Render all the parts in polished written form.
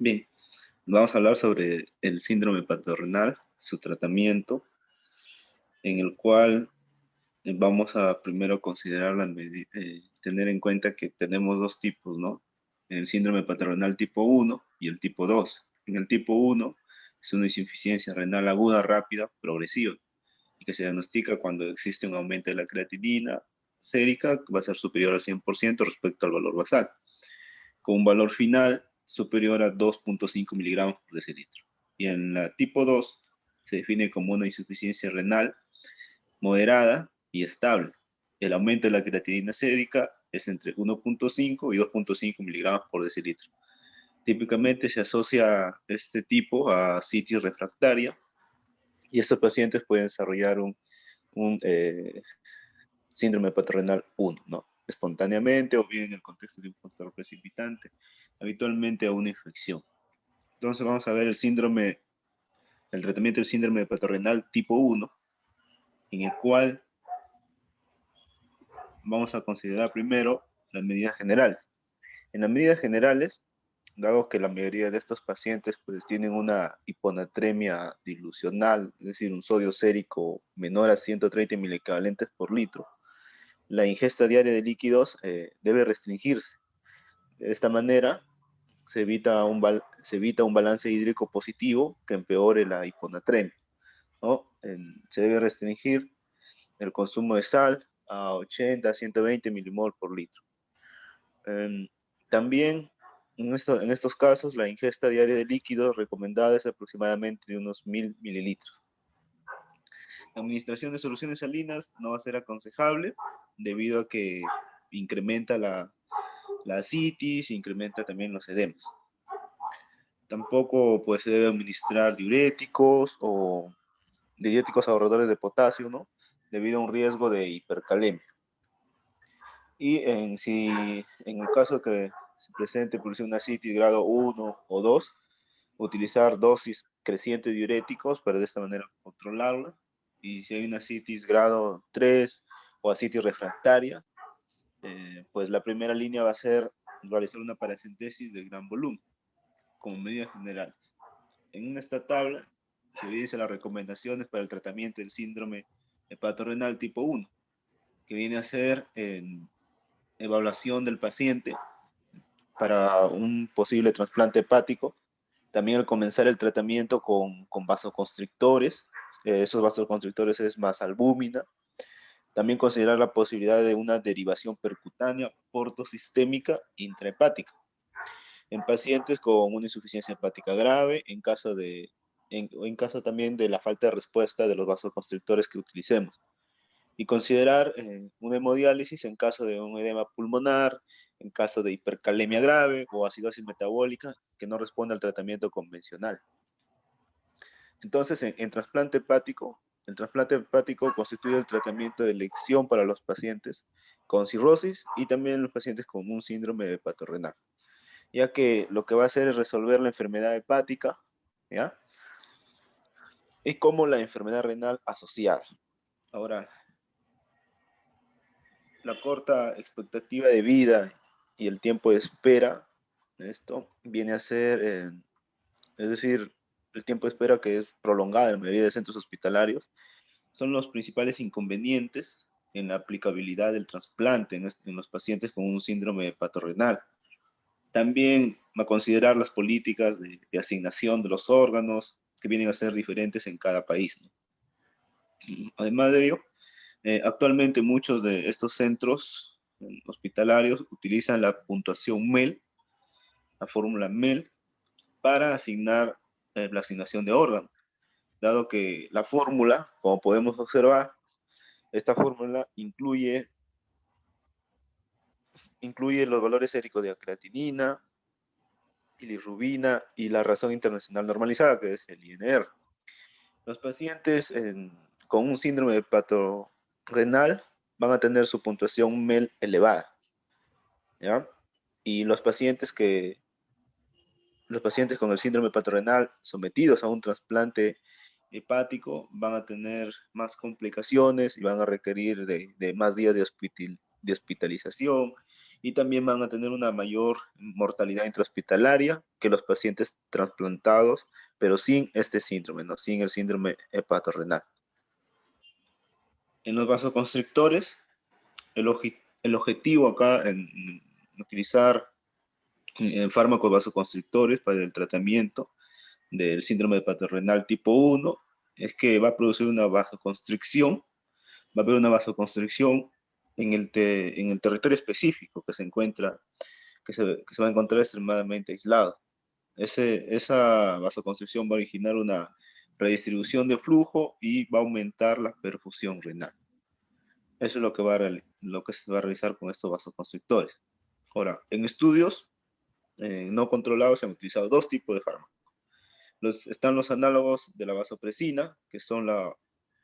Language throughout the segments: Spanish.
Bien, vamos a hablar sobre el síndrome hepatorenal, su tratamiento, en el cual vamos a primero considerar tener en cuenta que tenemos dos tipos, ¿no? El síndrome hepatorenal tipo 1 y el tipo 2. En el tipo 1 es una insuficiencia renal aguda, rápida, progresiva, y que se diagnostica cuando existe un aumento de la creatinina sérica que va a ser superior al 100% respecto al valor basal, con un valor final superior a 2,5 miligramos por decilitro. Y en la tipo 2 se define como una insuficiencia renal moderada y estable. El aumento de la creatinina sérica es entre 1,5 y 2,5 miligramos por decilitro. Típicamente se asocia este tipo a citis refractaria y estos pacientes pueden desarrollar un síndrome hepatorenal 1, ¿no? Espontáneamente o bien en el contexto de un factor precipitante, habitualmente a una infección. Entonces vamos a ver el tratamiento del síndrome hepatorenal tipo 1, en el cual vamos a considerar primero las medidas generales. En las medidas generales, dado que la mayoría de estos pacientes pues, tienen una hiponatremia dilucional, es decir, un sodio sérico menor a 130 miliequivalentes por litro, la ingesta diaria de líquidos debe restringirse. De esta manera, se evita un balance hídrico positivo que empeore la hiponatremia, ¿no? Se debe restringir el consumo de sal a 80 a 120 milimol por litro. También en estos casos la ingesta diaria de líquidos recomendada es aproximadamente de unos 1000 mililitros. La administración de soluciones salinas no va a ser aconsejable debido a que incrementa la asitis, incrementa también los edemas. Tampoco pues, se debe administrar diuréticos o diuréticos ahorradores de potasio, ¿no? Debido a un riesgo de hipercalemia. Y si en el caso que se presente por una asitis grado 1 o 2, utilizar dosis creciente de diuréticos para de esta manera controlarla. Y si hay una asitis grado 3 o asitis refractaria, pues la primera línea va a ser realizar una paracentesis de gran volumen, como medidas generales. En esta tabla se evidencian las recomendaciones para el tratamiento del síndrome hepatorenal tipo 1, que viene a ser evaluación del paciente para un posible trasplante hepático. También al comenzar el tratamiento con vasoconstrictores, esos vasoconstrictores es más albúmina. También considerar la posibilidad de una derivación percutánea portosistémica intrahepática en pacientes con una insuficiencia hepática grave, en caso también de la falta de respuesta de los vasoconstrictores que utilicemos. Y considerar una hemodiálisis en caso de un edema pulmonar, en caso de hipercalemia grave o acidosis metabólica que no responde al tratamiento convencional. Entonces, en trasplante hepático, el trasplante hepático constituye el tratamiento de elección para los pacientes con cirrosis y también los pacientes con un síndrome hepatorenal, ya que lo que va a hacer es resolver la enfermedad hepática, ¿ya? Y como la enfermedad renal asociada. Ahora, la corta expectativa de vida y el tiempo de espera, esto viene a ser, es decir, el tiempo de espera que es prolongado en la mayoría de centros hospitalarios, son los principales inconvenientes en la aplicabilidad del trasplante en los pacientes con un síndrome hepatorenal. También a considerar las políticas de asignación de los órganos que vienen a ser diferentes en cada país, ¿no? Además de ello, actualmente muchos de estos centros hospitalarios utilizan la puntuación MEL, la fórmula MEL, para asignar la asignación de órganos, dado que la fórmula, como podemos observar, esta fórmula incluye los valores séricos de creatinina, bilirrubina y la razón internacional normalizada, que es el INR. Los pacientes con un síndrome hepatorenal van a tener su puntuación MEL elevada, ¿ya? Y los pacientes con el síndrome hepatorenal sometidos a un trasplante hepático van a tener más complicaciones y van a requerir de más días de hospitalización y también van a tener una mayor mortalidad intrahospitalaria que los pacientes trasplantados, pero sin este síndrome, ¿no? Sin el síndrome hepatorrenal. En los vasoconstrictores, el objetivo acá en utilizar fármacos vasoconstrictores para el tratamiento del síndrome hepatorrenal tipo 1 es que va a producir una vasoconstricción, va a haber una vasoconstricción en el territorio específico que se encuentra, que se va a encontrar extremadamente aislado. Esa vasoconstricción va a originar una redistribución de flujo y va a aumentar la perfusión renal. Eso es lo que, lo que se va a realizar con estos vasoconstrictores. Ahora, en estudios no controlados se han utilizado dos tipos de fármacos. Están los análogos de la vasopresina, que son la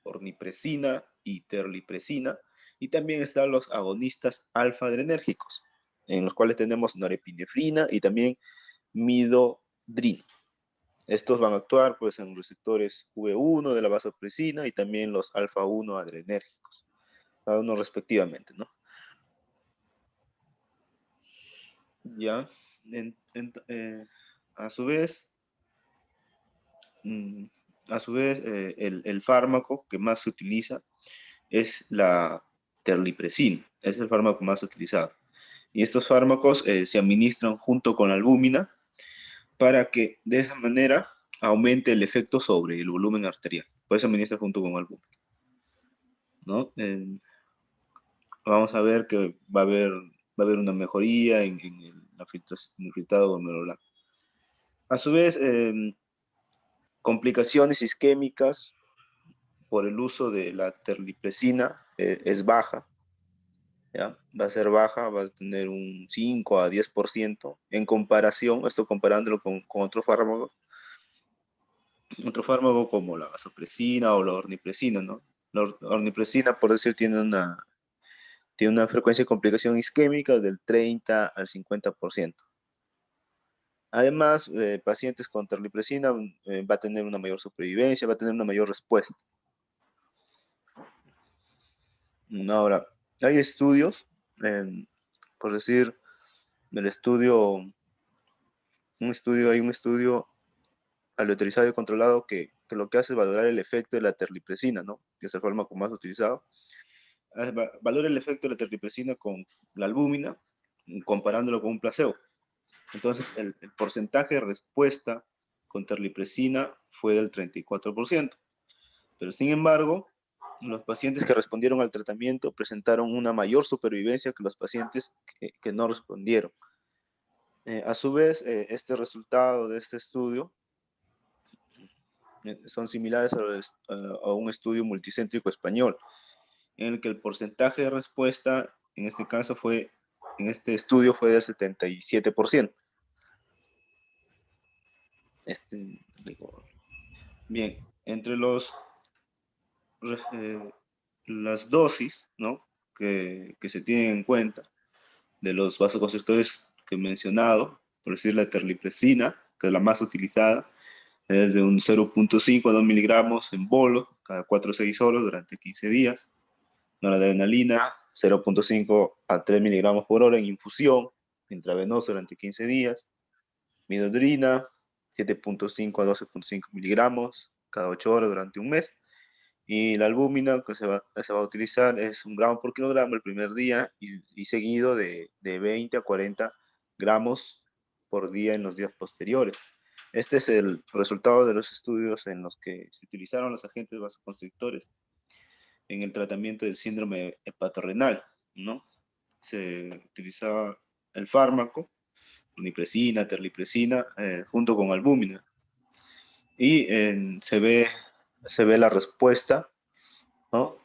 ornipresina y terlipresina, y también están los agonistas alfa-adrenérgicos, en los cuales tenemos norepinefrina y también midodrina. Estos van a actuar pues, en receptores V1 de la vasopresina y también los alfa-1 adrenérgicos, cada uno respectivamente, ¿no? Ya, a su vez, el fármaco que más se utiliza es la terlipresina, es el fármaco más utilizado. Y estos fármacos se administran junto con la albúmina para que de esa manera aumente el efecto sobre el volumen arterial. Por eso se administra junto con albúmina, ¿no? Vamos a ver que va a haber una mejoría en el filtrado glomerular. A su vez, complicaciones isquémicas por el uso de la terlipresina es baja, ¿ya? Va a ser baja, va a tener un 5 a 10% en comparación, esto comparándolo con otro fármaco como la vasopresina o la ornipresina, ¿no? La ornipresina, por decir, tiene una frecuencia de complicación isquémica del 30 al 50%. Además, pacientes con terlipresina va a tener una mayor supervivencia, va a tener una mayor respuesta. Ahora, hay estudios, por decir, hay un estudio aleatorizado y controlado que lo que hace es valorar el efecto de la terlipresina, ¿no? Que es el fármaco más utilizado. Valora el efecto de la terlipresina con la albúmina, comparándolo con un placebo. Entonces, el porcentaje de respuesta con terlipresina fue del 34%. Pero sin embargo, los pacientes que respondieron al tratamiento presentaron una mayor supervivencia que los pacientes que no respondieron. A su vez, este resultado de este estudio son similares a un estudio multicéntrico español, en el que el porcentaje de respuesta, en este estudio fue del 77%. Bien, entre las dosis, ¿no? que se tienen en cuenta de los vasoconstrictores que he mencionado, por decir la terlipresina, que es la más utilizada, es de un 0.5 a 2 miligramos en bolo cada 4 o 6 horas durante 15 días. Noradrenalina, 0.5 a 3 miligramos por hora en infusión intravenosa durante 15 días. Midodrina, 7.5 a 12.5 miligramos cada 8 horas durante un mes. Y la albúmina que se va a utilizar es 1 gramo por kilogramo el primer día y seguido de 20 a 40 gramos por día en los días posteriores. Este es el resultado de los estudios en los que se utilizaron los agentes vasoconstrictores en el tratamiento del síndrome hepatorrenal, ¿no? Se utilizaba el fármaco, unipresina, terlipresina, junto con albúmina. Y se ve la respuesta, ¿no?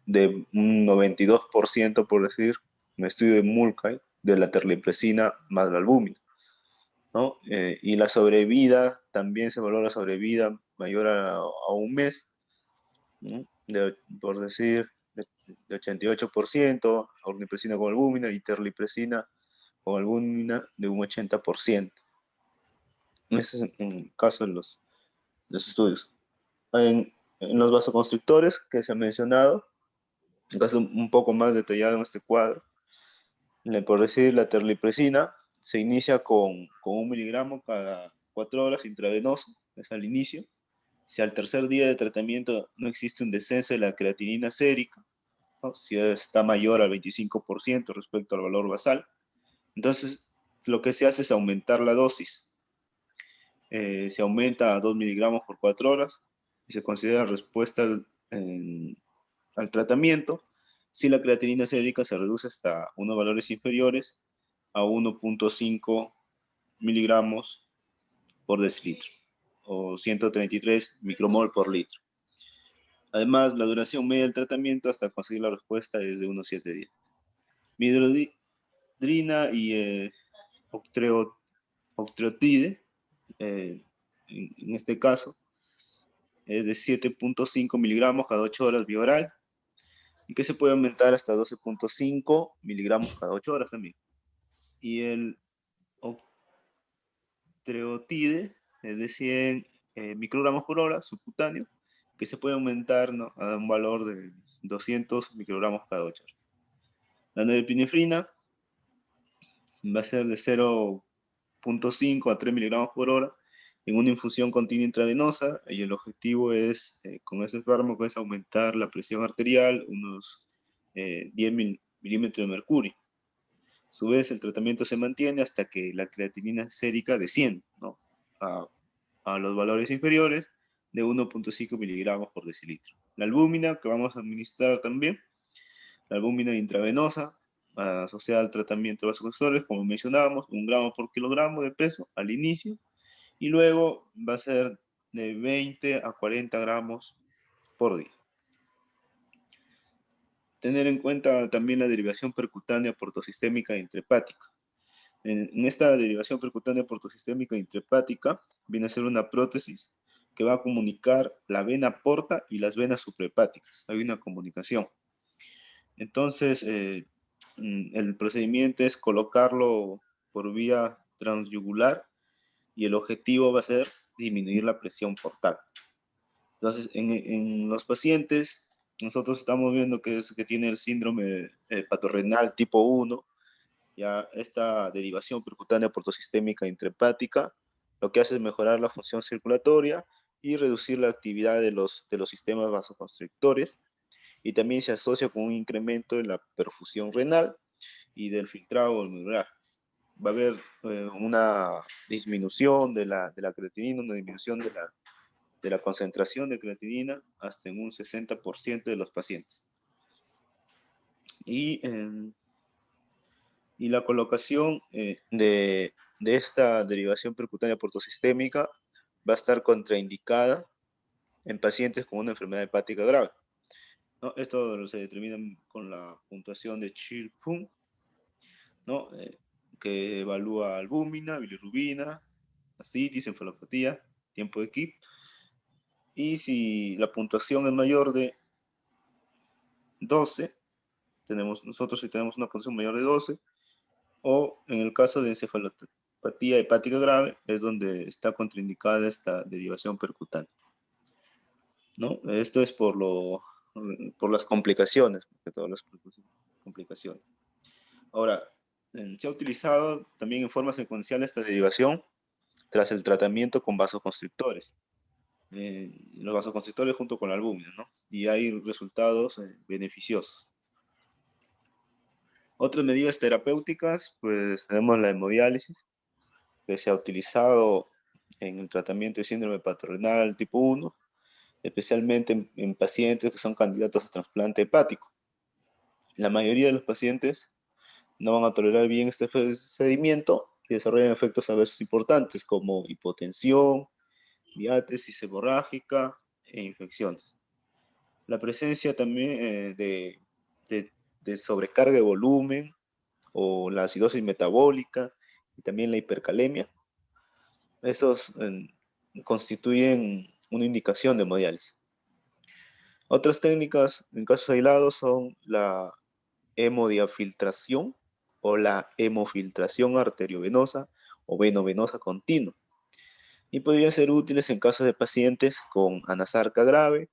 De un 92%, por decir, un estudio de Mulcahy, de la terlipresina más la albúmina, ¿no? Y la sobrevida, también se valora la sobrevida mayor a un mes, ¿no? Por decir, de 88%, ornipresina con albúmina y terlipresina con albúmina de un 80%. Ese es en el caso de los estudios. En los vasoconstrictores que se han mencionado, un caso un poco más detallado en este cuadro, Por decir, la terlipresina se inicia con 1 miligramo cada 4 horas intravenoso, es al inicio. Si al tercer día de tratamiento no existe un descenso de la creatinina sérica, ¿no? Si está mayor al 25% respecto al valor basal, entonces lo que se hace es aumentar la dosis. Se aumenta a 2 miligramos por 4 horas y se considera respuesta al tratamiento si la creatinina sérica se reduce hasta unos valores inferiores a 1.5 miligramos por decilitro o 133 micromol por litro. Además, la duración media del tratamiento hasta conseguir la respuesta es de unos 7 días. Midodrina y octreotide, en este caso, es de 7.5 miligramos cada 8 horas vía oral y que se puede aumentar hasta 12.5 miligramos cada 8 horas también. Y el octreotide es de 100 microgramos por hora subcutáneo, que se puede aumentar, ¿no?, a un valor de 200 microgramos cada 8 horas. La norepinefrina va a ser de 0.5 a 3 miligramos por hora en una infusión continua intravenosa, y el objetivo es, con ese fármaco, es aumentar la presión arterial unos 10 milímetros de mercurio. A su vez, el tratamiento se mantiene hasta que la creatinina sérica desciende, ¿no?, a los valores inferiores de 1.5 miligramos por decilitro. La albúmina, que vamos a administrar también, la albúmina intravenosa, asociada al tratamiento de vasoconstrictores, como mencionábamos, 1 gramo por kilogramo de peso al inicio, y luego va a ser de 20 a 40 gramos por día. Tener en cuenta también la derivación percutánea portosistémica e intrahepática. En esta derivación percutánea portosistémica e intrahepática viene a ser una prótesis que va a comunicar la vena porta y las venas suprahepáticas. Hay una comunicación. Entonces, el procedimiento es colocarlo por vía transyugular y el objetivo va a ser disminuir la presión portal. Entonces, en los pacientes, nosotros estamos viendo que tiene el síndrome hepatorenal tipo 1, ya esta derivación percutánea portosistémica intrahepática, lo que hace es mejorar la función circulatoria y reducir la actividad de los sistemas vasoconstrictores, y también se asocia con un incremento en la perfusión renal y del filtrado glomerular. Va a haber una disminución de la creatinina, una disminución de la concentración de creatinina hasta en un 60% de los pacientes. Y la colocación de esta derivación percutánea portosistémica va a estar contraindicada en pacientes con una enfermedad hepática grave, ¿no? Esto se determina con la puntuación de Child-Pugh, ¿no? Que evalúa albúmina, bilirrubina, ascitis, encefalopatía, tiempo de Kip. Y si la puntuación es mayor de 12, nosotros si tenemos una puntuación mayor de 12, o en el caso de encefalopatía hepática grave, es donde está contraindicada esta derivación percutánea, ¿no? Esto es por las complicaciones, porque todas las complicaciones. Ahora, se ha utilizado también en forma secuencial esta derivación tras el tratamiento con vasoconstrictores. Los vasoconstrictores junto con la albúmina, ¿no? Y hay resultados beneficiosos. Otras medidas terapéuticas, pues tenemos la hemodiálisis, que se ha utilizado en el tratamiento de síndrome hepatorenal tipo 1, especialmente en pacientes que son candidatos a trasplante hepático. La mayoría de los pacientes no van a tolerar bien este procedimiento y desarrollan efectos adversos importantes como hipotensión, diátesis hemorrágica e infecciones. La presencia también de sobrecarga de volumen o la acidosis metabólica y también la hipercalemia, esos constituyen una indicación de hemodiálisis. Otras técnicas en casos aislados son la hemodiafiltración o la hemofiltración arteriovenosa o venovenosa continua, y podrían ser útiles en casos de pacientes con anasarca grave,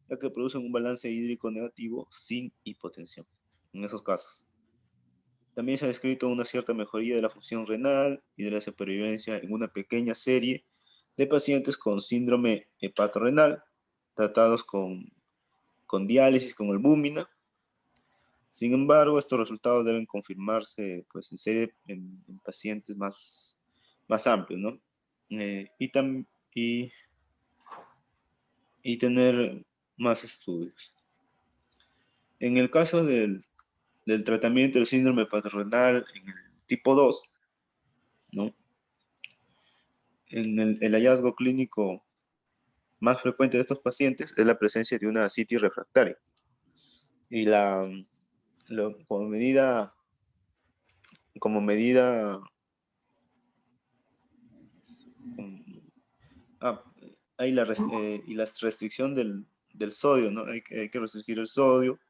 ya que producen un balance hídrico negativo sin hipotensión, en esos casos. También se ha descrito una cierta mejoría de la función renal y de la supervivencia en una pequeña serie de pacientes con síndrome hepatorrenal, tratados con diálisis con albúmina. Sin embargo, estos resultados deben confirmarse pues, en pacientes más amplios, ¿no? Y, y tener más estudios. En el caso del tratamiento del síndrome hepatorenal en el tipo 2, ¿no? El hallazgo clínico más frecuente de estos pacientes es la presencia de una ascitis refractaria. Y como medida ah, hay y la restricción del sodio, ¿no? Hay que restringir el sodio,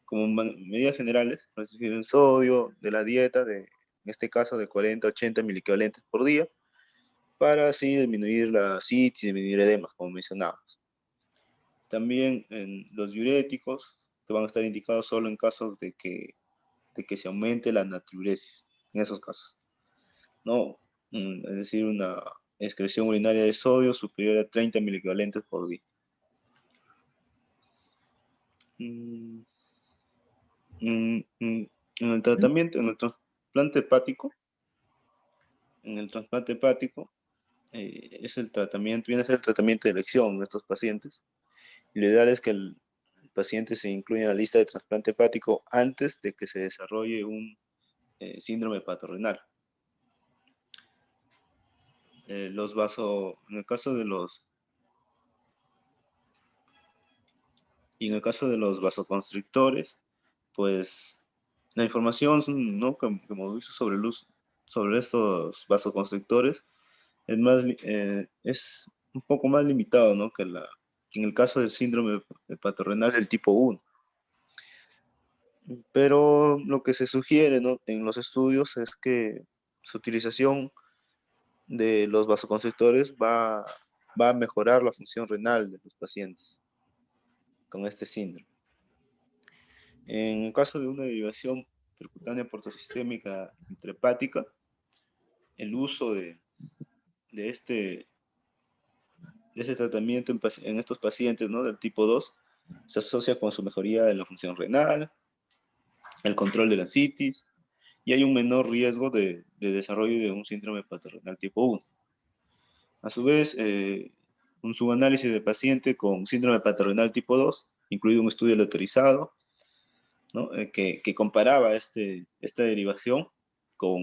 como medidas generales, restringir el sodio de la dieta, en este caso de 40 a 80 miliequivalentes por día, para así disminuir la ascitis y disminuir edemas, como mencionábamos. También en los diuréticos, que van a estar indicados solo en casos de que se aumente la natriuresis, en esos casos, ¿no? Es decir, una excreción urinaria de sodio superior a 30 miliequivalentes por día. En el tratamiento, en el trasplante hepático, es el tratamiento, viene a ser el tratamiento de elección en estos pacientes. Y lo ideal es que el paciente se incluya en la lista de trasplante hepático antes de que se desarrolle un síndrome hepatorenal. En el caso de los vasoconstrictores, pues la información, ¿no?, que hemos visto sobre estos vasoconstrictores es un poco más limitado, ¿no?, que en el caso del síndrome hepatorenal del tipo 1. Pero lo que se sugiere, ¿no?, en los estudios es que su utilización de los vasoconstrictores va a mejorar la función renal de los pacientes con este síndrome. En el caso de una derivación percutánea portosistémica intrahepática, el uso de este tratamiento en estos pacientes, ¿no?, del tipo 2 se asocia con su mejoría de la función renal, el control de la ascitis, y hay un menor riesgo de desarrollo de un síndrome hepatorenal tipo 1. A su vez, un subanálisis de paciente con síndrome hepatorenal tipo 2, incluido un estudio aleatorizado, ¿no?, que comparaba esta derivación con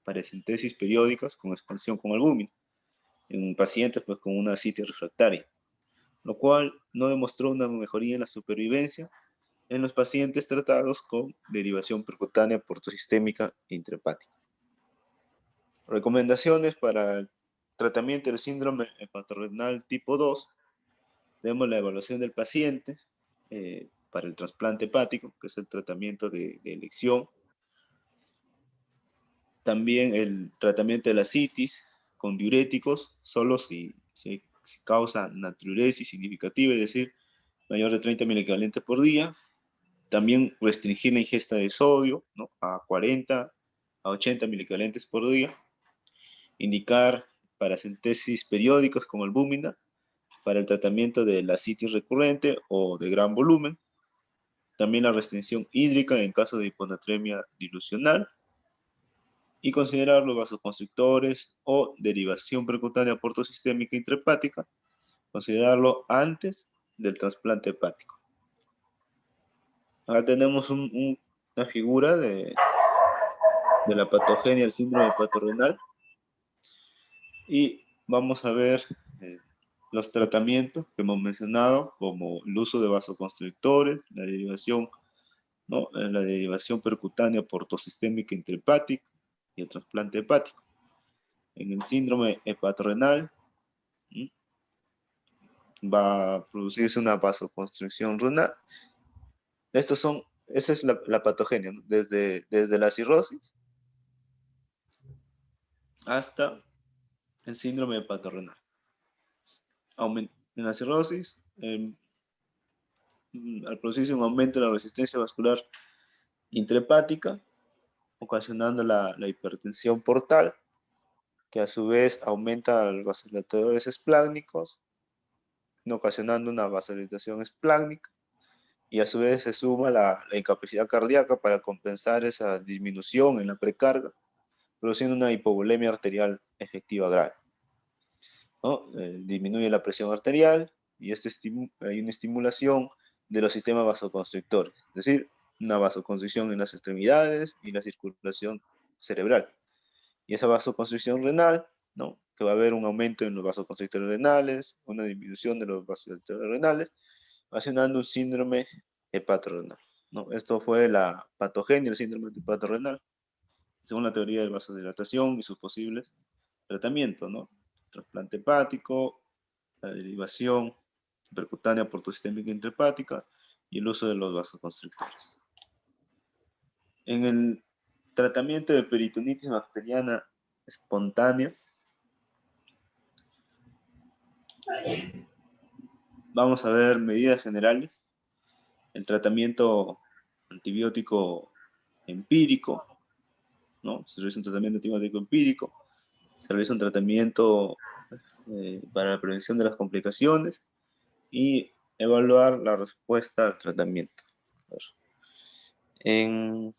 paracentesis periódicas con expansión con albúmina en pacientes pues, con una ascitis refractaria, lo cual no demostró una mejoría en la supervivencia en los pacientes tratados con derivación percutánea portosistémica intrahepática. Recomendaciones para el tratamiento del síndrome hepatorenal tipo 2. Tenemos la evaluación del paciente para el trasplante hepático, que es el tratamiento de elección. También el tratamiento de la ascitis con diuréticos, solo si causa natriuresis significativa, es decir, mayor de 30 miliequivalentes por día. También restringir la ingesta de sodio, ¿no?, a 40 a 80 miliequivalentes por día. Indicar paracentesis periódicas con albúmina para el tratamiento de la ascitis recurrente o de gran volumen. También la restricción hídrica en caso de hiponatremia dilucional. Y considerar los vasoconstrictores o derivación percutánea portosistémica intrahepática, considerarlo antes del trasplante hepático. Acá tenemos una figura de la patogenia del síndrome hepatorenal y vamos a ver los tratamientos que hemos mencionado, como el uso de vasoconstrictores, la derivación, ¿no?, la derivación percutánea portosistémica intrahepática y el trasplante hepático. En el síndrome hepatorenal va a producirse una vasoconstricción renal. Esa es la patogenia, ¿no?, desde la cirrosis hasta el síndrome hepatorenal. En la cirrosis, al producirse un aumento de la resistencia vascular intrahepática, ocasionando la hipertensión portal, que a su vez aumenta los vasodilatadores espláncnicos, ocasionando una vasodilatación espláncnica, y a su vez se suma la incapacidad cardíaca para compensar esa disminución en la precarga, produciendo una hipovolemia arterial efectiva grave, ¿no? Disminuye la presión arterial y hay una estimulación de los sistemas vasoconstrictores, es decir, una vasoconstricción en las extremidades y la circulación cerebral. Y esa vasoconstricción renal, ¿no? Que va a haber un aumento en los vasoconstrictores renales, una disminución de los vasoconstrictores renales, ocasionando un síndrome hepatorrenal, ¿no? Esto fue la patogenia del síndrome hepatorrenal, según la teoría de vasodilatación y sus posibles tratamientos, ¿no? Trasplante hepático, la derivación percutánea portosistémica intrahepática y el uso de los vasoconstrictores. En el tratamiento de peritonitis bacteriana espontánea, vamos a ver medidas generales. El tratamiento antibiótico empírico, ¿no? Se realiza un tratamiento antibiótico empírico, se realiza un tratamiento para la prevención de las complicaciones y evaluar la respuesta al tratamiento. En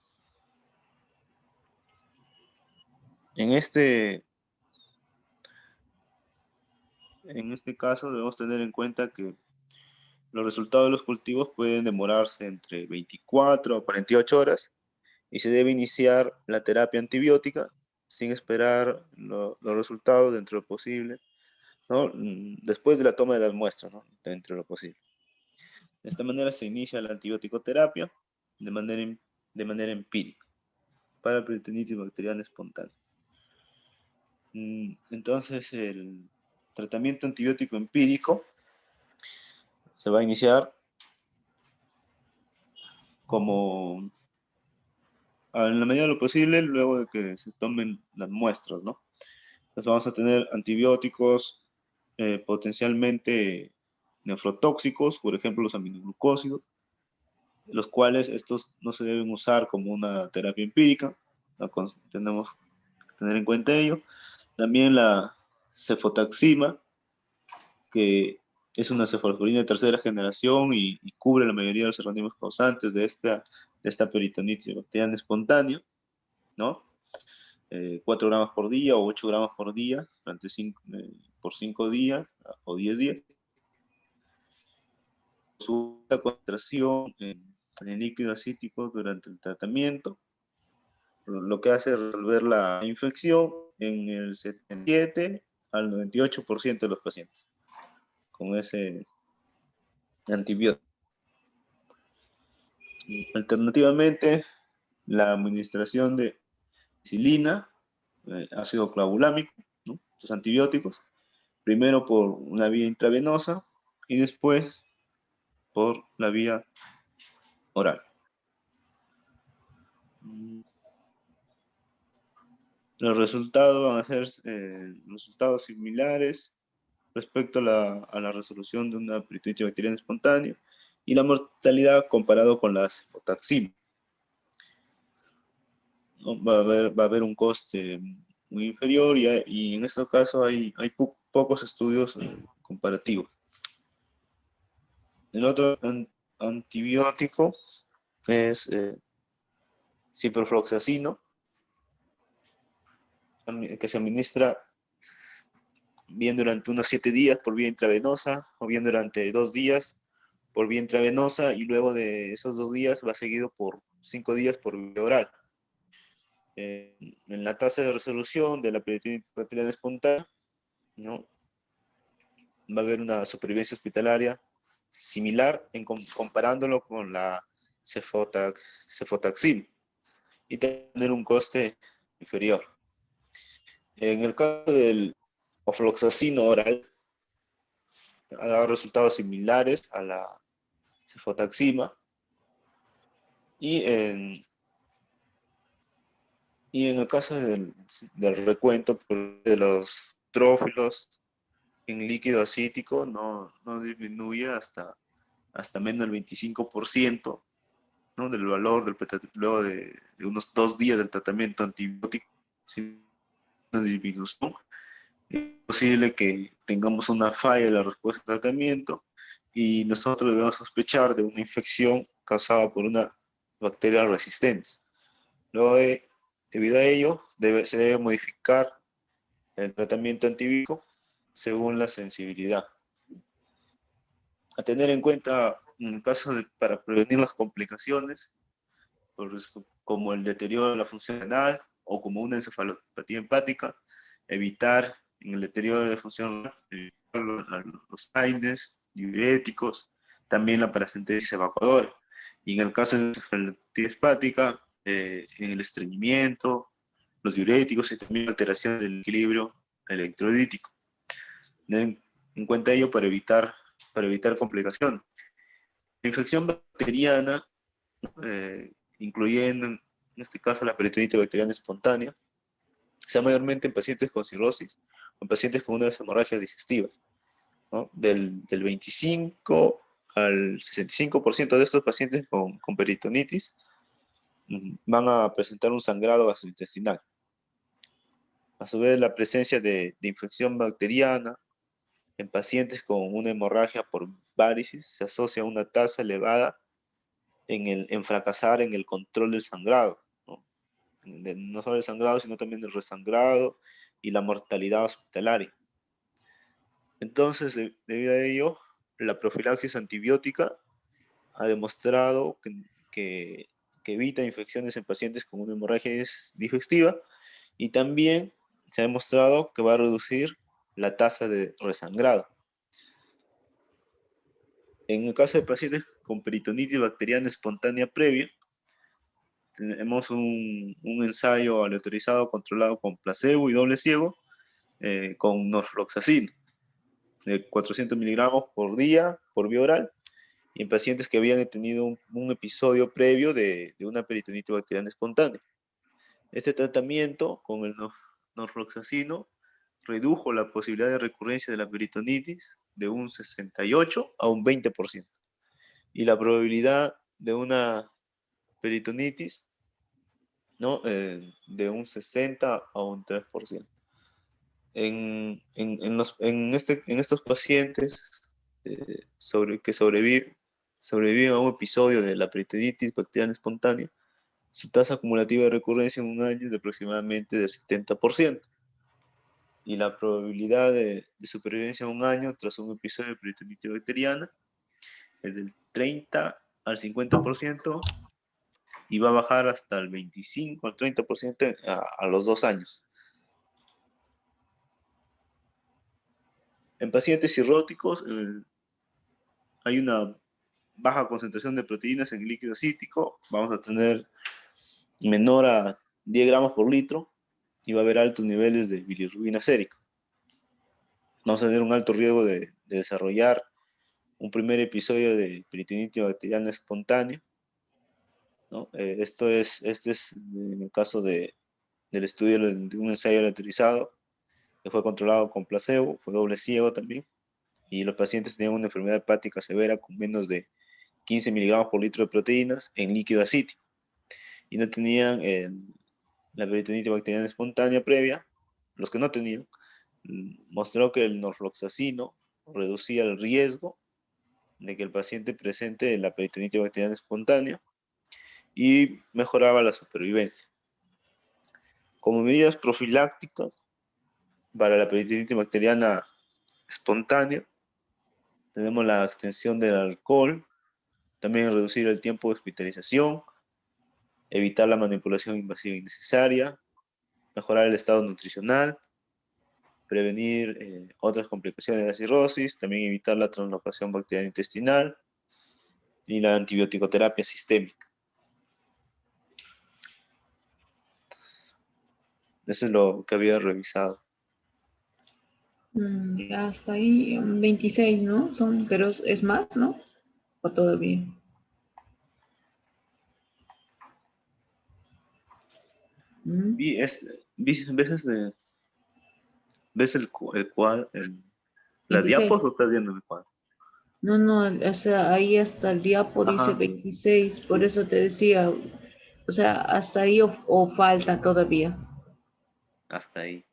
este caso debemos tener en cuenta que los resultados de los cultivos pueden demorarse entre 24 a 48 horas y se debe iniciar la terapia antibiótica sin esperar los resultados dentro de lo posible, ¿no? Después de la toma de las muestras, ¿no? Dentro de lo posible. De esta manera se inicia la antibiótico-terapia de manera empírica para peritonitis bacteriana espontánea. Entonces, el tratamiento antibiótico empírico se va a iniciar como en la medida de lo posible luego de que se tomen las muestras, ¿no? Entonces vamos a tener antibióticos potencialmente nefrotóxicos, por ejemplo los aminoglucósidos, los cuales estos no se deben usar como una terapia empírica, ¿no? Tenemos que tener en cuenta ello. También la cefotaxima, que es una cefalorina de tercera generación y cubre la mayoría de los organismos causantes de esta peritonitis bacteriana espontánea, ¿no? 4 gramos por día o 8 gramos por día por 5 días o 10 días. Su concentración en líquido acítico durante el tratamiento, lo que hace resolver la infección en el 77 al 98% de los pacientes con ese antibiótico. Alternativamente, la administración de penicilina, ácido clavulámico, ¿no? Estos antibióticos, primero por una vía intravenosa y después por la vía oral. Los resultados van a ser resultados similares respecto a la resolución de una peritonitis bacteriana espontánea y la mortalidad comparado con la cefotaxima. ¿No? Va a haber un coste muy inferior y en este caso hay pocos estudios comparativos. El otro antibiótico es ciprofloxacino, que se administra bien durante unos 7 días por vía intravenosa o bien durante 2 días por vía intravenosa y luego de esos 2 días va seguido por 5 días por vía oral. En la tasa de resolución de la peritonitis bacteriana espontánea, ¿no? Va a haber una supervivencia hospitalaria similar comparándolo con la cefotaxima y tener un coste inferior. En el caso del ofloxacino oral, ha dado resultados similares a la cefotaxima y en el caso del recuento de los trófilos en líquido acítico no disminuye hasta menos del 25% ¿no? Del valor luego de unos 2 días del tratamiento antibiótico, sin una disminución, es posible que tengamos una falla en la respuesta al tratamiento y nosotros debemos sospechar de una infección causada por una bacteria resistente. Debido a ello, se debe modificar el tratamiento antibiótico según la sensibilidad. A tener en cuenta, en el caso para prevenir las complicaciones, como el deterioro de la función renal o como una encefalopatía hepática, evitar en el deterioro de la función renal los AINES, diuréticos, también la paracentesis evacuadora. Y en el caso de la encefalopatía hepática, en el estreñimiento, los diuréticos y también la alteración del equilibrio electrolítico. Tener en cuenta ello para evitar complicaciones. La infección bacteriana, incluyendo en este caso la peritonitis bacteriana espontánea, se da mayormente en pacientes con cirrosis o en pacientes con unas hemorragias digestivas, ¿no? Del 25 al 65% de estos pacientes con peritonitis van a presentar un sangrado gastrointestinal. A su vez, la presencia de infección bacteriana en pacientes con una hemorragia por varices se asocia a una tasa elevada en fracasar en el control del sangrado, ¿no? No solo el sangrado, sino también el resangrado y la mortalidad hospitalaria. Entonces, debido a ello, la profilaxis antibiótica ha demostrado que evita infecciones en pacientes con una hemorragia digestiva y también se ha demostrado que va a reducir la tasa de resangrado. En el caso de pacientes con peritonitis bacteriana espontánea previa, tenemos un ensayo aleatorizado controlado con placebo y doble ciego con norfloxacino de 400 miligramos por día por vía oral y en pacientes que habían tenido un episodio previo de una peritonitis bacteriana espontánea. Este tratamiento con el norfloxacino redujo la posibilidad de recurrencia de la peritonitis de un 68 a un 20% y la probabilidad de una peritonitis, ¿no? De un 60 a un 3%. En estos pacientes que sobreviven a un episodio de la peritonitis bacteriana espontánea, su tasa acumulativa de recurrencia en un año es de aproximadamente del 70%. Y la probabilidad de supervivencia en un año tras un episodio de peritonitis bacteriana es del 30 al 50% y va a bajar hasta el 25 al 30% a los 2 años. En pacientes cirróticos hay una baja concentración de proteínas en el líquido cítico, vamos a tener menor a 10 gramos por litro y va a haber altos niveles de bilirrubina sérica. Vamos a tener un alto riesgo de desarrollar un primer episodio de peritonitis bacteriana espontánea, ¿no? Este es en el caso del estudio de un ensayo aleatorizado que fue controlado con placebo, fue doble ciego también, y los pacientes tenían una enfermedad hepática severa con menos de 15 miligramos por litro de proteínas en líquido acítico y no tenían la peritonitis bacteriana espontánea previa. Los que no tenían, mostró que el norfloxacino reducía el riesgo de que el paciente presente la peritonitis bacteriana espontánea y mejoraba la supervivencia. Como medidas profilácticas para la peritonitis bacteriana espontánea, tenemos la extensión del alcohol, también reducir el tiempo de hospitalización, evitar la manipulación invasiva innecesaria, mejorar el estado nutricional, prevenir otras complicaciones de la cirrosis, también evitar la translocación bacteriana intestinal y la antibioticoterapia sistémica. Eso es lo que había revisado. Hasta ahí 26, ¿no? Pero es más, ¿no? ¿O todavía? ¿Ves el cuadro, las 26. diapos o estás viendo el cuadro? No, no, o sea, ahí hasta el diapo dice Ajá, 26, por sí, eso te decía, o sea, hasta ahí o falta todavía, hasta ahí.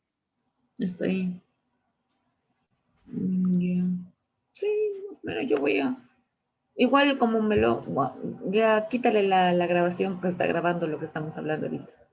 está ahí. Ya. Sí, bueno, yo voy a, igual como ya quítale la grabación que está grabando lo que estamos hablando ahorita.